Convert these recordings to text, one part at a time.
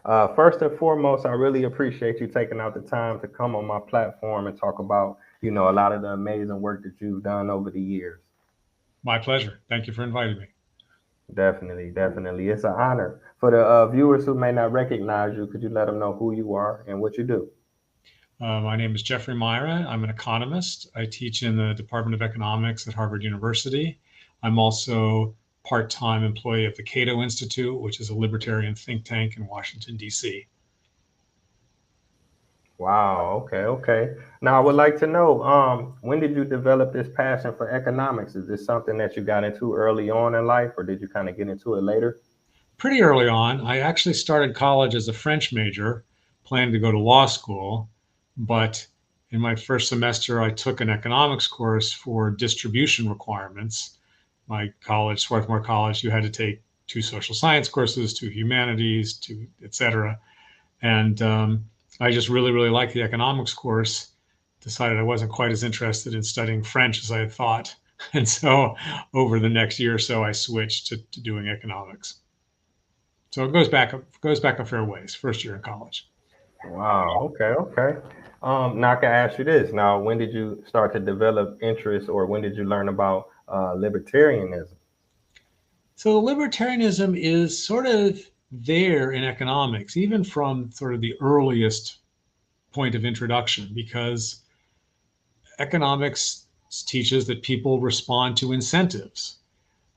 First and foremost, I really appreciate you taking out the time to come on my platform and talk about, a lot of the amazing work that you've done over the years. My pleasure. Thank you for inviting me. Definitely, definitely. It's an honor. For the viewers who may not recognize you, could you let them know who you are and what you do? My name is Jeffrey Miron. I'm an economist. I teach in the Department of Economics at Harvard University. I'm also part-time employee of the Cato Institute, which is a libertarian think tank in Washington, D.C. Wow. Okay. Okay. Now, I would like to know, when did you develop this passion for economics? Is this something that you got into early on in life, or did you kind of get into it later? Pretty early on, I actually started college as a French major, planning to go to law school. But in my first semester, I took an economics course for distribution requirements. My college, Swarthmore College, you had to take two social science courses, two humanities, two, et cetera. And I just really, really liked the economics course. Decided I wasn't quite as interested in studying French as I had thought. And so over the next year or so, I switched to doing economics. So it goes back a fair ways. First year in college. Wow. Okay. Okay. Now I can ask you this. Now, when did you start to develop interest, or when did you learn about libertarianism? So libertarianism is sort of there in economics, even from sort of the earliest point of introduction, because economics teaches that people respond to incentives.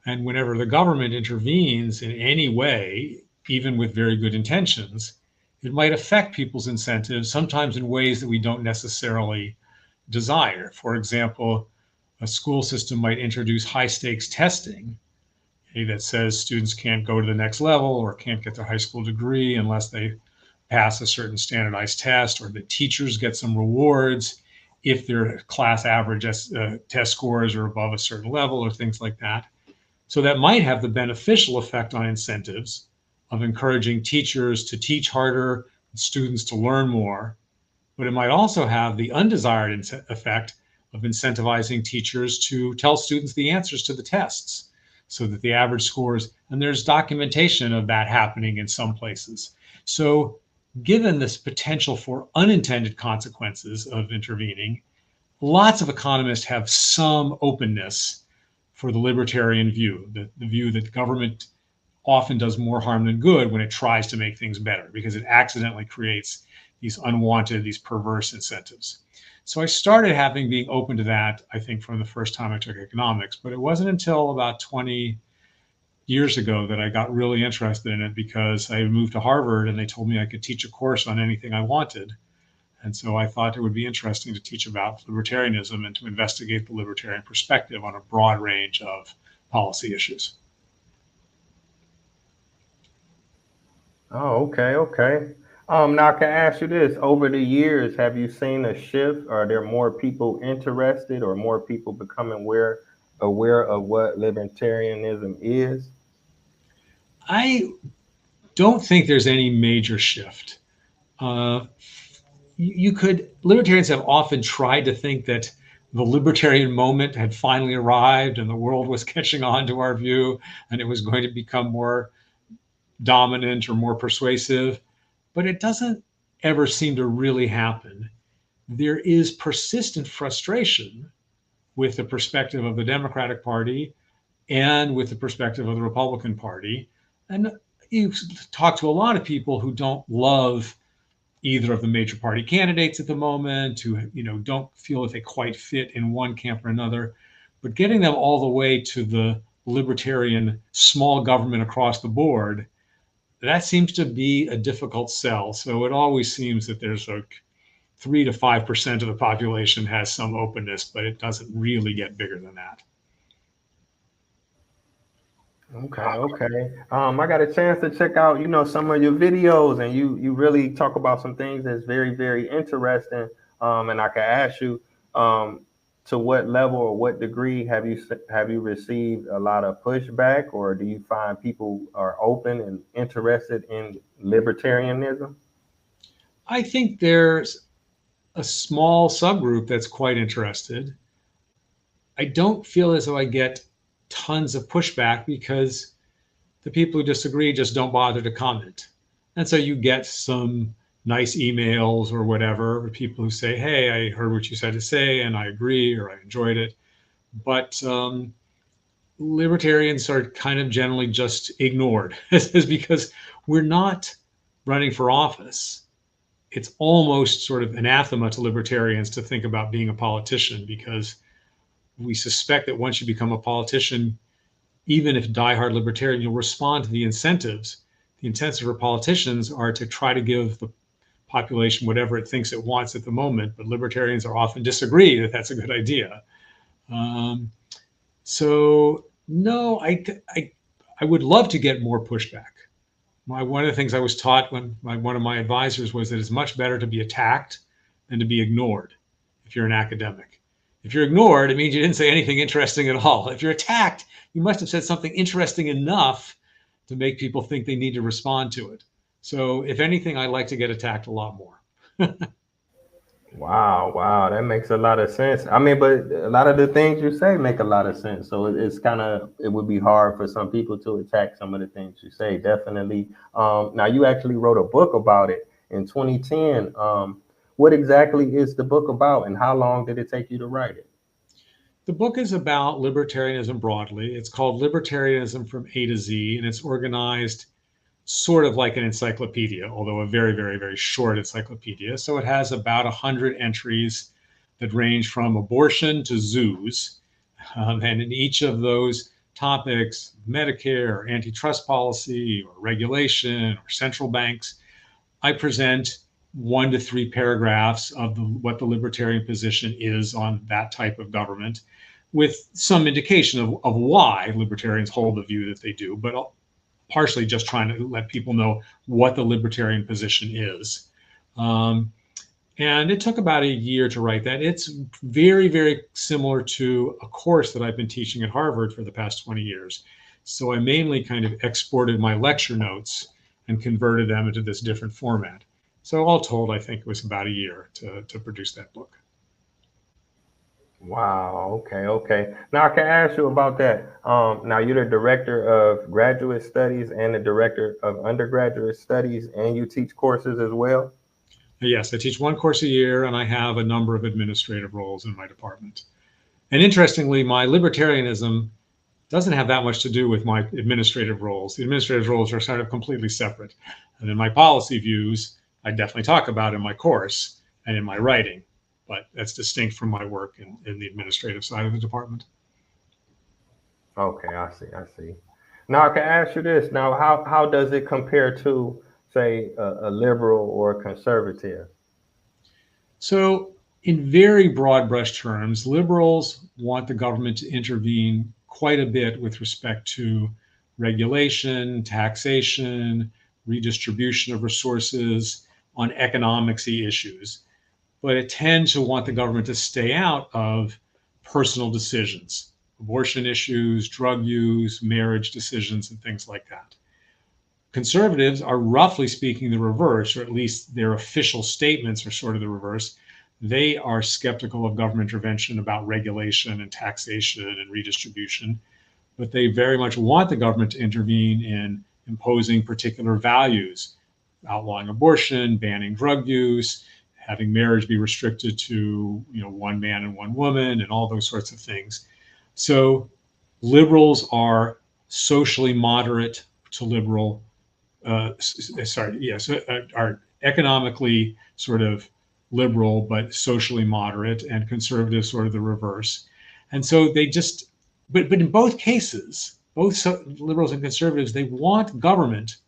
And whenever the government intervenes in any way, even with very good intentions, it might affect people's incentives, sometimes in ways that we don't necessarily desire. For example, a school system might introduce high stakes testing that says students can't go to the next level or can't get their high school degree unless they pass a certain standardized test, or the teachers get some rewards if their class average test scores are above a certain level, or things like that. So that might have the beneficial effect on incentives of encouraging teachers to teach harder, students to learn more, but it might also have the undesired effect of incentivizing teachers to tell students the answers to the tests so that the average scores, and there's documentation of that happening in some places. So, given this potential for unintended consequences of intervening, lots of economists have some openness for the libertarian view, the view that government often does more harm than good when it tries to make things better because it accidentally creates these unwanted, these perverse incentives. So I started having being open to that, I think, from the first time I took economics, but it wasn't until about 20 years ago that I got really interested in it because I moved to Harvard and they told me I could teach a course on anything I wanted. And so I thought it would be interesting to teach about libertarianism and to investigate the libertarian perspective on a broad range of policy issues. Oh, okay, okay. Now I can ask you this. Over the years, have you seen a shift? Are there more people interested, or more people becoming aware of what libertarianism is? I don't think there's any major shift. Uh, you could, libertarians have often tried to think that the libertarian moment had finally arrived and the world was catching on to our view and it was going to become more dominant or more persuasive, but it doesn't ever seem to really happen. There is persistent frustration with the perspective of the Democratic Party and with the perspective of the Republican Party. And you talk to a lot of people who don't love either of the major party candidates at the moment, who don't feel that they quite fit in one camp or another. But getting them all the way to the libertarian small government across the board, that seems to be a difficult sell. So it always seems that there's a 3 to 5% of the population has some openness, but it doesn't really get bigger than that. Okay, okay. I got a chance to check out, some of your videos, and you really talk about some things that's very, very interesting. And I can ask you, to what level or what degree have you received a lot of pushback, or do you find people are open and interested in libertarianism? I think there's a small subgroup that's quite interested. I don't feel as though I get tons of pushback because the people who disagree just don't bother to comment. And so you get some nice emails or whatever, or people who say, hey, I heard what you said to say, and I agree, or I enjoyed it. But libertarians are kind of generally just ignored is because we're not running for office. It's almost sort of anathema to libertarians to think about being a politician, because we suspect that once you become a politician, even if diehard libertarian, you'll respond to the incentives. The incentives for politicians are to try to give the population whatever it thinks it wants at the moment, but libertarians are often disagree that that's a good idea. So no, I would love to get more pushback. One of the things I was taught when one of my advisors was that it's much better to be attacked than to be ignored if you're an academic. If you're ignored, it means you didn't say anything interesting at all. If you're attacked, you must have said something interesting enough to make people think they need to respond to it. So if anything, I like to get attacked a lot more. Wow, that makes a lot of sense. I mean, but a lot of the things you say make a lot of sense. So it's kind of, it would be hard for some people to attack some of the things you say. Definitely. Now you actually wrote a book about it in 2010. What exactly is the book about, and how long did it take you to write it? The book is about libertarianism broadly. It's called Libertarianism from A to Z, and it's organized sort of like an encyclopedia, although a very, very, very short encyclopedia. So it has about 100 entries that range from abortion to zoos. And in each of those topics, Medicare, or antitrust policy, or regulation, or central banks, I present 1 to 3 paragraphs of what the libertarian position is on that type of government, with some indication of why libertarians hold the view that they do, but partially just trying to let people know what the libertarian position is. And it took about a year to write that. It's very, very similar to a course that I've been teaching at Harvard for the past 20 years. So I mainly kind of exported my lecture notes and converted them into this different format. So all told, I think it was about a year to produce that book. Wow. Okay. Now I can ask you about that. Now you're the director of graduate studies and the director of undergraduate studies, and you teach courses as well. Yes, I teach 1 course a year, and I have a number of administrative roles in my department. And interestingly, my libertarianism doesn't have that much to do with my administrative roles. The administrative roles are sort of completely separate. And then my policy views, I definitely talk about in my course and in my writing, but that's distinct from my work in the administrative side of the department. Okay, I see. Now I can ask you this. Now, how does it compare to, say, a liberal or a conservative? So, in very broad brush terms, liberals want the government to intervene quite a bit with respect to regulation, taxation, redistribution of resources on economicsy issues, but it tends to want the government to stay out of personal decisions, abortion issues, drug use, marriage decisions, and things like that. Conservatives are, roughly speaking, the reverse, or at least their official statements are sort of the reverse. They are skeptical of government intervention about regulation and taxation and redistribution, but they very much want the government to intervene in imposing particular values, outlawing abortion, banning drug use, having marriage be restricted to, 1 man and 1 woman, and all those sorts of things. So liberals are socially moderate to liberal, are economically sort of liberal, but socially moderate, and conservative sort of the reverse. And so they just, but in both cases, both liberals and conservatives, they want government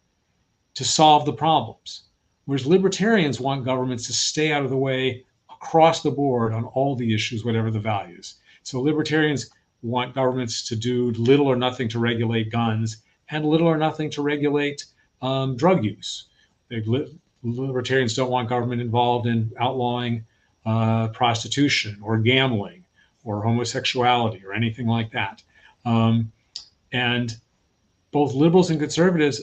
to solve the problems, whereas libertarians want governments to stay out of the way across the board on all the issues, whatever the values. So libertarians want governments to do little or nothing to regulate guns and little or nothing to regulate drug use. Libertarians don't want government involved in outlawing prostitution or gambling or homosexuality or anything like that. And both liberals and conservatives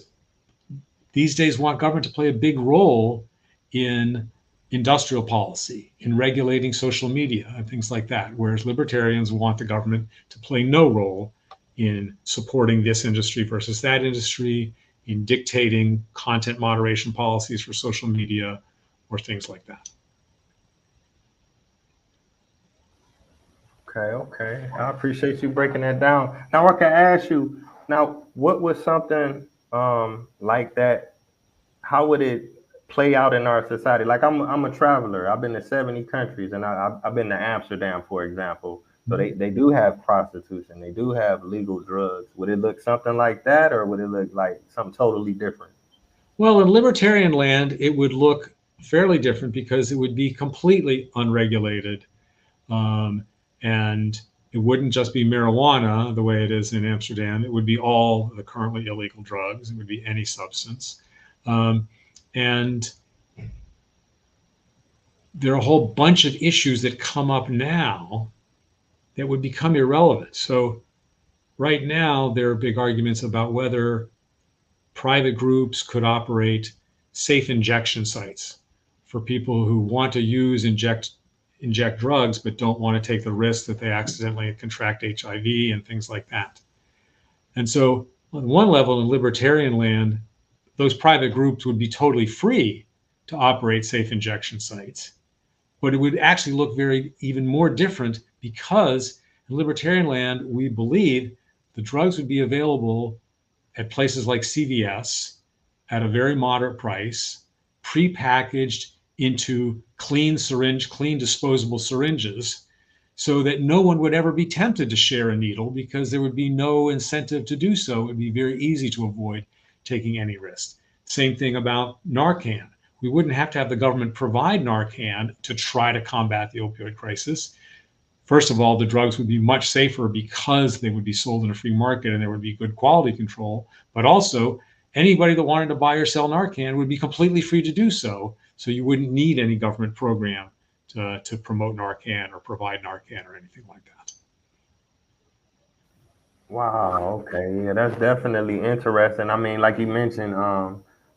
these days want government to play a big role in industrial policy, in regulating social media and things like that, whereas libertarians want the government to play no role in supporting this industry versus that industry, in dictating content moderation policies for social media or things like that. Okay. I appreciate you breaking that down. Now I can ask you, now what was something like that? How would it play out in our society? Like I'm a traveler. I've been to 70 countries, and I've been to Amsterdam, for example. So they do have prostitution. They do have legal drugs. Would it look something like that, or would it look like something totally different? Well, in libertarian land, it would look fairly different because it would be completely unregulated. Um, and it wouldn't just be marijuana the way it is in Amsterdam. It would be all the currently illegal drugs. It would be any substance. And there are a whole bunch of issues that come up now that would become irrelevant. So right now, there are big arguments about whether private groups could operate safe injection sites for people who want to inject drugs but don't want to take the risk that they accidentally contract HIV and things like that. And so on one level, in libertarian land, those private groups would be totally free to operate safe injection sites. But it would actually look even more different because in libertarian land, we believe the drugs would be available at places like CVS at a very moderate price, prepackaged into clean disposable syringes, so that no one would ever be tempted to share a needle because there would be no incentive to do so. It would be very easy to avoid taking any risk. Same thing about Narcan. We wouldn't have to have the government provide Narcan to try to combat the opioid crisis. First of all, the drugs would be much safer because they would be sold in a free market and there would be good quality control. But also, anybody that wanted to buy or sell Narcan would be completely free to do so. So you wouldn't need any government program to promote Narcan or provide Narcan or anything like that. Wow. Okay. Yeah, that's definitely interesting. I mean, like you mentioned,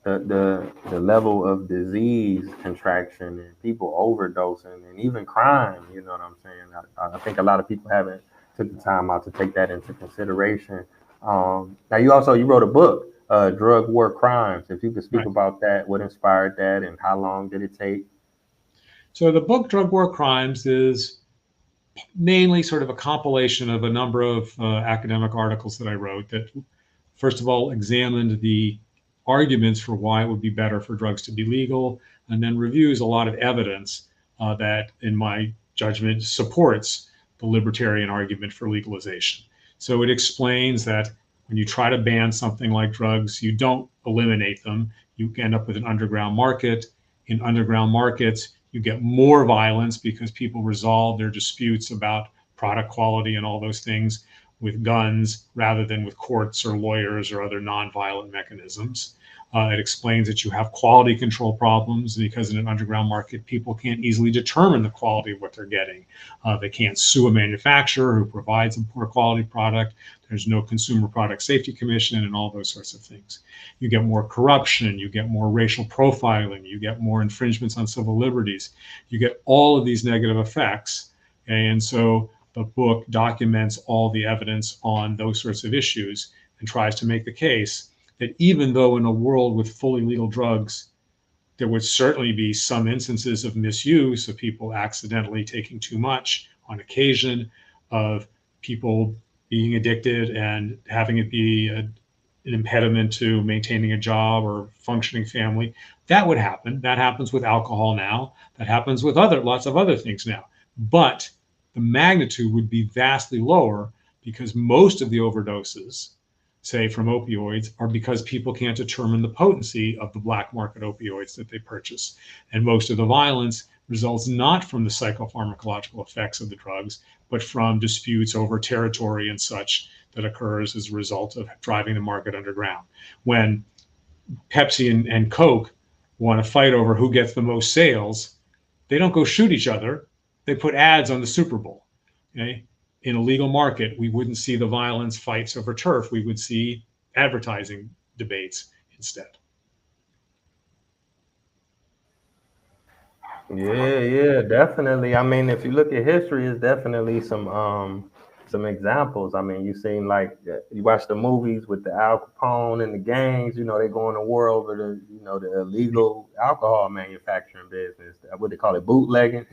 the level of disease contraction and people overdosing and even crime. You know what I'm saying? I think a lot of people haven't took the time out to take that into consideration. Now, you wrote a book, Drug War Crimes. If you could speak Right. about that, what inspired that, and how long did it take? So the book Drug War Crimes is mainly sort of a compilation of a number of academic articles that I wrote that, first of all, examined the arguments for why it would be better for drugs to be legal, and then reviews a lot of evidence that, in my judgment, supports the libertarian argument for legalization. So it explains that when you try to ban something like drugs, you don't eliminate them. You end up with an underground market. In underground markets, you get more violence because people resolve their disputes about product quality and all those things with guns rather than with courts or lawyers or other nonviolent mechanisms. It explains that you have quality control problems because in an underground market, people can't easily determine the quality of what they're getting. They can't sue a manufacturer who provides a poor quality product. There's no Consumer Product Safety Commission and all those sorts of things. You get more corruption, you get more racial profiling, you get more infringements on civil liberties. You get all of these negative effects. And so the book documents all the evidence on those sorts of issues and tries to make the case that even though in a world with fully legal drugs, there would certainly be some instances of misuse, of people accidentally taking too much on occasion, of people being addicted and having it be an impediment to maintaining a job or functioning family. That would happen. That happens with alcohol now. That happens with lots of other things now. But the magnitude would be vastly lower because most of the overdoses, say from opioids, are because people can't determine the potency of the black market opioids that they purchase. And most of the violence results not from the psychopharmacological effects of the drugs, but from disputes over territory and such that occurs as a result of driving the market underground. When Pepsi and Coke want to fight over who gets the most sales, they don't go shoot each other. They put ads on the Super Bowl. Okay? In a legal market, we wouldn't see the violence fights over turf. We would see advertising debates instead. Yeah, definitely. I mean, if you look at history, it's definitely some some examples. I mean, you seem like you watch the movies with the Al Capone and the gangs. You know, they go in the war over the illegal alcohol manufacturing business. What they call it, bootlegging.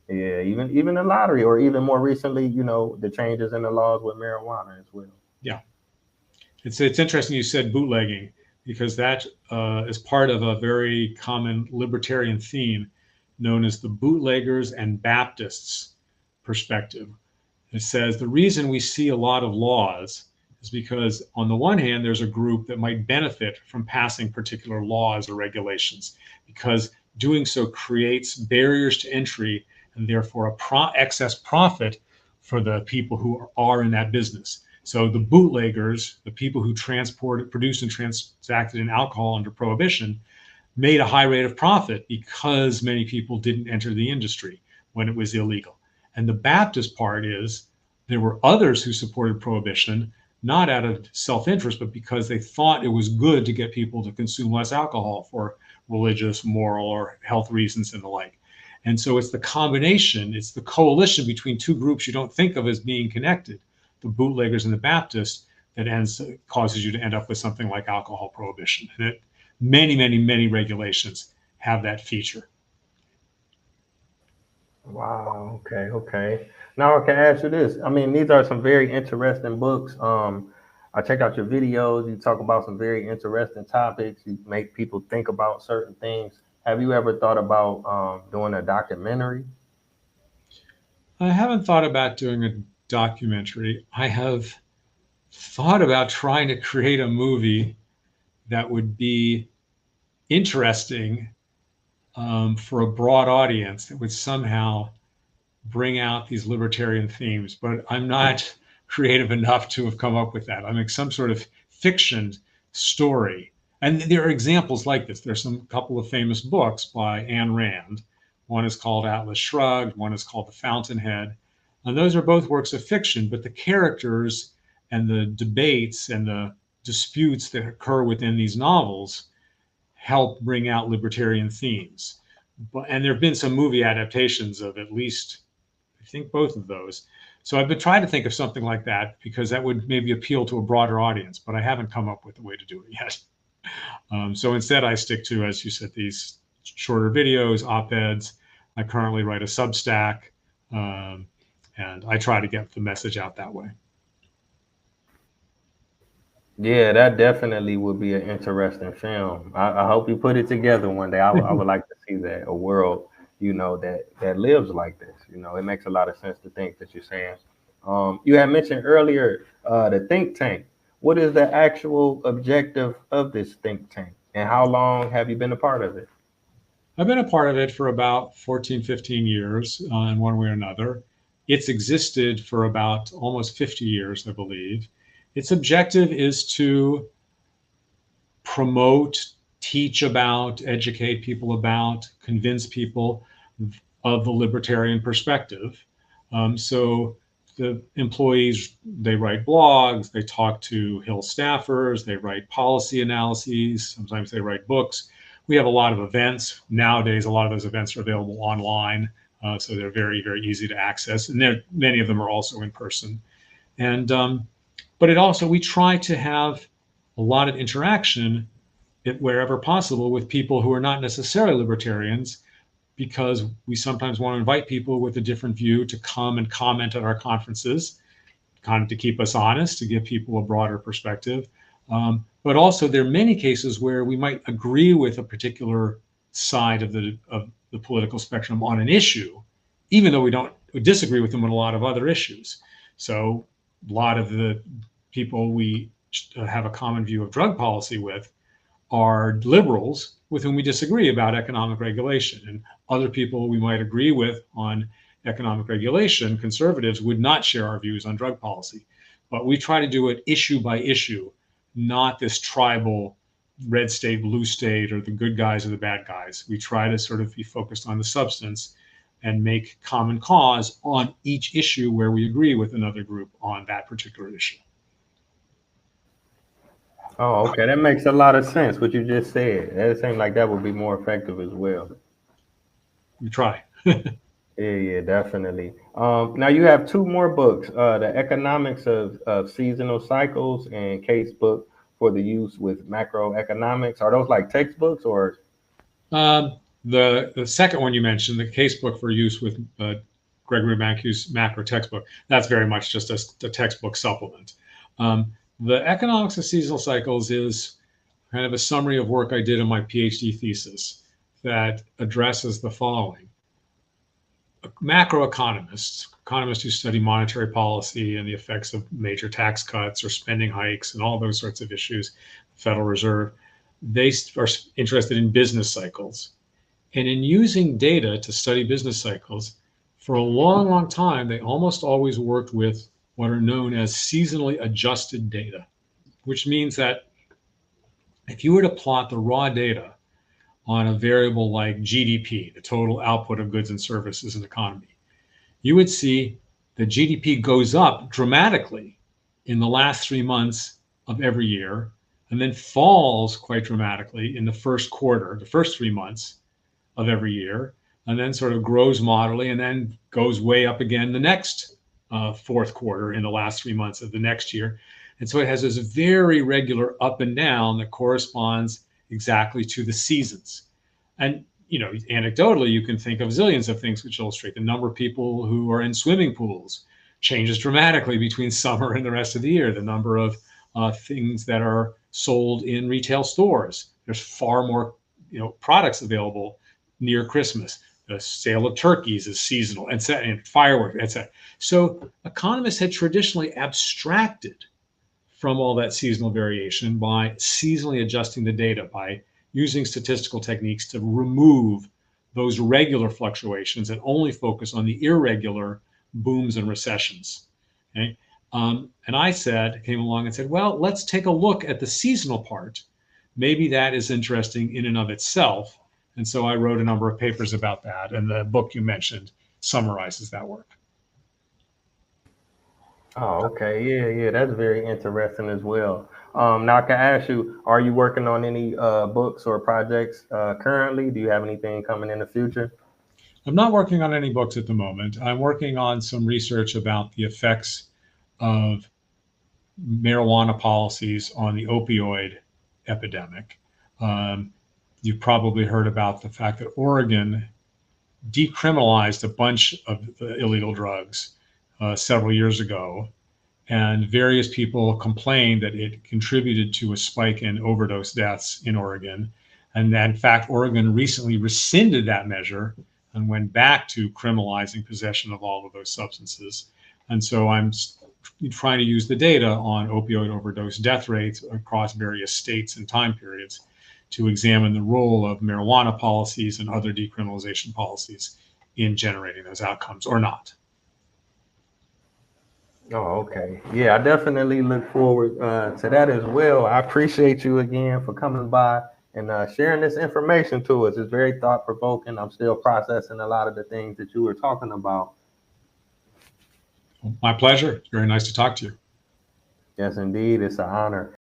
Yeah, even the lottery, or even more recently, the changes in the laws with marijuana as well. Yeah, it's interesting you said bootlegging, because that is part of a very common libertarian theme known as the bootleggers and Baptists perspective. It says the reason we see a lot of laws is because, on the one hand, there's a group that might benefit from passing particular laws or regulations, because doing so creates barriers to entry and therefore excess profit for the people who are in that business. So the bootleggers, the people who produced and transacted in alcohol under prohibition, made a high rate of profit because many people didn't enter the industry when it was illegal. And the Baptist part is there were others who supported prohibition, not out of self-interest, but because they thought it was good to get people to consume less alcohol for religious, moral, or health reasons and the like. And so it's the combination, it's the coalition between two groups you don't think of as being connected, the bootleggers and the Baptists, that causes you to end up with something like alcohol prohibition. And many regulations have that feature. Wow. Okay. Now I can ask you this. I mean, these are some very interesting books. I check out your videos. You talk about some very interesting topics. You make people think about certain things. Have you ever thought about doing a documentary? I haven't thought about doing a documentary. I have thought about trying to create a movie that would be interesting for a broad audience, that would somehow bring out these libertarian themes, but I'm not creative enough to have come up with that. I make some sort of fiction story. And there are examples like this. There's some couple of famous books by Ayn Rand. One is called Atlas Shrugged, one is called The Fountainhead. And those are both works of fiction, but the characters and the debates and the disputes that occur within these novels help bring out libertarian themes. And there have been some movie adaptations of at least, I think, both of those. So I've been trying to think of something like that, because that would maybe appeal to a broader audience, but I haven't come up with a way to do it yet. So instead, I stick to, as you said, these shorter videos, op-eds. I currently write a Substack, and I try to get the message out that way. Yeah, that definitely would be an interesting film. I hope you put it together one day. I would like to see that, a world, that lives like this. It makes a lot of sense to think that you're saying. You had mentioned earlier the think tank. What is the actual objective of this think tank, and how long have you been a part of it? I've been a part of it for about 14, 15 years in one way or another. It's existed for about almost 50 years, I believe. Its objective is to promote, teach about, educate people about, convince people of the libertarian perspective. So the employees, they write blogs, they talk to Hill staffers, they write policy analyses, sometimes they write books. We have a lot of events. Nowadays, a lot of those events are available online, so they're very easy to access. And many of them are also in person. And but we try to have a lot of interaction wherever possible with people who are not necessarily libertarians, because we sometimes want to invite people with a different view to come and comment at our conferences, kind of to keep us honest, to give people a broader perspective. But also, there are many cases where we might agree with a particular side of the political spectrum on an issue, even though we disagree with them on a lot of other issues. So a lot of the people we have a common view of drug policy with are liberals with whom we disagree about economic regulation, and other people we might agree with on economic regulation, conservatives, would not share our views on drug policy. But we try to do it issue by issue, not this tribal red state, blue state, or the good guys or the bad guys. We try to sort of be focused on the substance and make common cause on each issue where we agree with another group on that particular issue. Oh, okay. That makes a lot of sense, what you just said. That seems like that would be more effective as well. We try. Yeah, definitely. Now you have two more books, The Economics of Seasonal Cycles and Casebook for the Use with Macroeconomics. Are those like textbooks or? The second one you mentioned, the casebook for use with Gregory Mankiw's macro textbook, that's very much just a textbook supplement. The economics of seasonal cycles is kind of a summary of work I did in my PhD thesis that addresses the following. Macroeconomists, economists who study monetary policy and the effects of major tax cuts or spending hikes and all those sorts of issues, Federal Reserve, they are interested in business cycles. And in using data to study business cycles, for a long, long time, they almost always worked with what are known as seasonally adjusted data, which means that if you were to plot the raw data on a variable like GDP, the total output of goods and services in the economy, you would see that GDP goes up dramatically in the last 3 months of every year, and then falls quite dramatically in the first quarter, the first 3 months of every year, and then sort of grows moderately and then goes way up again the next fourth quarter in the last 3 months of the next year. And so it has this very regular up and down that corresponds exactly to the seasons. And anecdotally, you can think of zillions of things which illustrate the number of people who are in swimming pools changes dramatically between summer and the rest of the year. The number of things that are sold in retail stores, there's far more products available near Christmas. The sale of turkeys is seasonal, and fireworks, etc. So economists had traditionally abstracted from all that seasonal variation by seasonally adjusting the data, by using statistical techniques to remove those regular fluctuations and only focus on the irregular booms and recessions. Okay? And I came along and said, well, let's take a look at the seasonal part. Maybe that is interesting in and of itself. And so I wrote a number of papers about that. And the book you mentioned summarizes that work. Oh, okay. Yeah, yeah, that's very interesting as well. Now I can ask you, are you working on any books or projects currently? Do you have anything coming in the future? I'm not working on any books at the moment. I'm working on some research about the effects of marijuana policies on the opioid epidemic. Um, you've probably heard about the fact that Oregon decriminalized a bunch of illegal drugs several years ago, and various people complained that it contributed to a spike in overdose deaths in Oregon. And that, in fact, Oregon recently rescinded that measure and went back to criminalizing possession of all of those substances. And so I'm trying to use the data on opioid overdose death rates across various states and time periods to examine the role of marijuana policies and other decriminalization policies in generating those outcomes or not. Oh, okay. Yeah, I definitely look forward to that as well. I appreciate you again for coming by and sharing this information to us. It's very thought provoking. I'm still processing a lot of the things that you were talking about. My pleasure. It's very nice to talk to you. Yes, indeed. It's an honor.